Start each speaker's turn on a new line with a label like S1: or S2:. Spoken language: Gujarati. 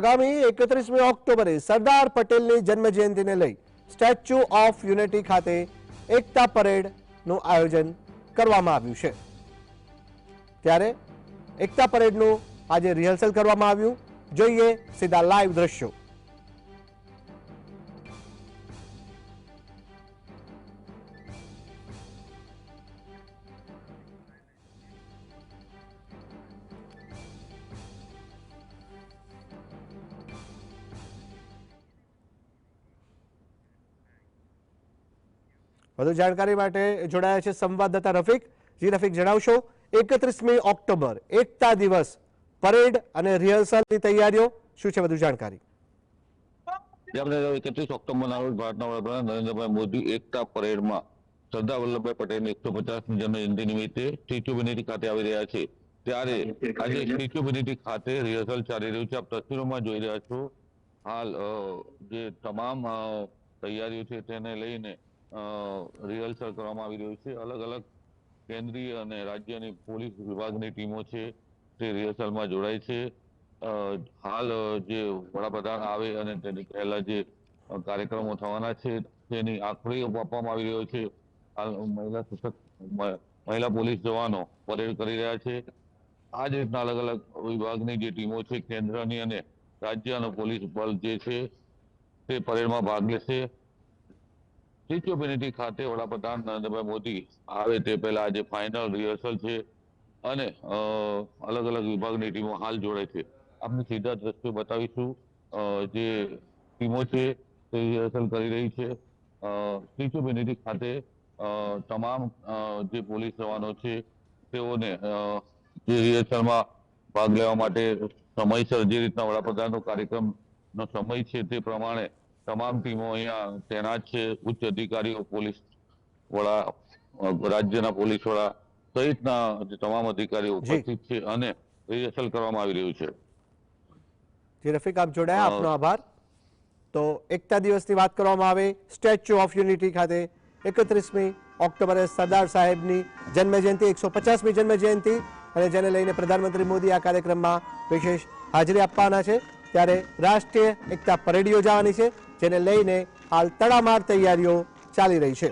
S1: આગામી 31મી ઓક્ટોબરે સરદાર પટેલની જન્મજયંતિને લઈ સ્ટેચ્યુ ઓફ યુનિટી ખાતે એકતા પરેડનું આયોજન કરવામાં આવ્યું છે। ત્યારે એકતા પરેડનું આજે રિહર્સલ કરવામાં આવ્યું। જોઈએ સીધા લાઈવ દ્રશ્યો। વધુ જાણકારી માટે જોડાયા છે સંવાદદાતા રફીક। જી રફીક, જણાવશો 31મી ઓક્ટોબર એકતા દિવસ પરેડ અને રિહર્સલની તૈયારીઓ શું છે? વધુ જાણકારી।
S2: 31 ઓક્ટોબરના રોજ ભારતના વડાપ્રધાન નરેન્દ્રભાઈ મોદી એકતા પરેડમાં સરદાર વલ્લભભાઈ પટેલની 150મી જન્મજયંતિ નિમિત્તે સ્ટેચ્યુ ઓફ યુનિટી ખાતે આવી રહ્યા છે। ત્યારે આજે સ્ટેચ્યુ ઓફ યુનિટી ખાતે રિહર્સલ ચાલી રહ્યું છે। આપ તસવીરોમાં જોઈ રહ્યા છો। હાલ જે તમામ તૈયારીઓ છે તેને લઈને રિહર્સલ કરવામાં આવી રહ્યું છે। અલગ અલગ કેન્દ્રીય અને રાજ્યની પોલીસ વિભાગની ટીમો છે તે રિહર્સલમાં જોડાય છે। હાલ જે વડાપ્રધાન આવે અને તેની પહેલા જે કાર્યક્રમો થવાના છે તેની આખરી આપવામાં આવી રહ્યો છે। હાલ મહિલા પોલીસ જવાનો પરેડ કરી રહ્યા છે। આ જ રીતના અલગ અલગ વિભાગની જે ટીમો છે કેન્દ્રની અને રાજ્યનો પોલીસ બળ જે છે તે પરેડમાં ભાગ લેશે। સ્ટેચ્યુ ઓફ યુનિટી ખાતે વડાપ્રધાન નરેન્દ્રભાઈ મોદી આવે તે પહેલા આજે ફાઇનલ રિહર્સલ છે અને અલગ અલગ વિભાગની ટીમો હાલ જોડાય છે। આપને સીધા દ્રશ્યો બતાવીશું। જે ટીમો છે તે રિહર્સલ કરી રહી છે। સ્ટેચ્યુ ઓફ યુનિટી ખાતે તમામ જે પોલીસ જવાનો છે તેઓને જે રિહર્સલમાં ભાગ લેવા માટે સમયસર જે રીતના વડાપ્રધાનનો કાર્યક્રમનો સમય છે તે પ્રમાણે તમામ ટીમો અહીંયા તૈનાત છે। ઉચ્ચ અધિકારીઓ, પોલીસ વડા, રાજ્યના પોલીસ વડા સહિતના તમામ અધિકારીઓ ઉપસ્થિત છે અને રિહર્સલ કરવામાં આવી રહ્યું છે।
S1: જી રફીક, આપ જોડાયા, આપનો આભાર। તો એકતા દિવસની વાત કરવામાં આવે સ્ટેચ્યુ ઓફ યુનિટી ખાતે 31મી ઓક્ટોબરે સરદાર સાહેબની જન્મજયંતિ, 150મી જન્મજયંતિ અને જેને લઈને પ્રધાનમંત્રી મોદી આ કાર્યક્રમમાં વિશેષ હાજરી આપવાના છે। ત્યારે રાષ્ટ્રીય એકતા પરેડ યોજાવાની છે જેને લઈને હાલ તડામાર તૈયારીઓ ચાલી રહી છે।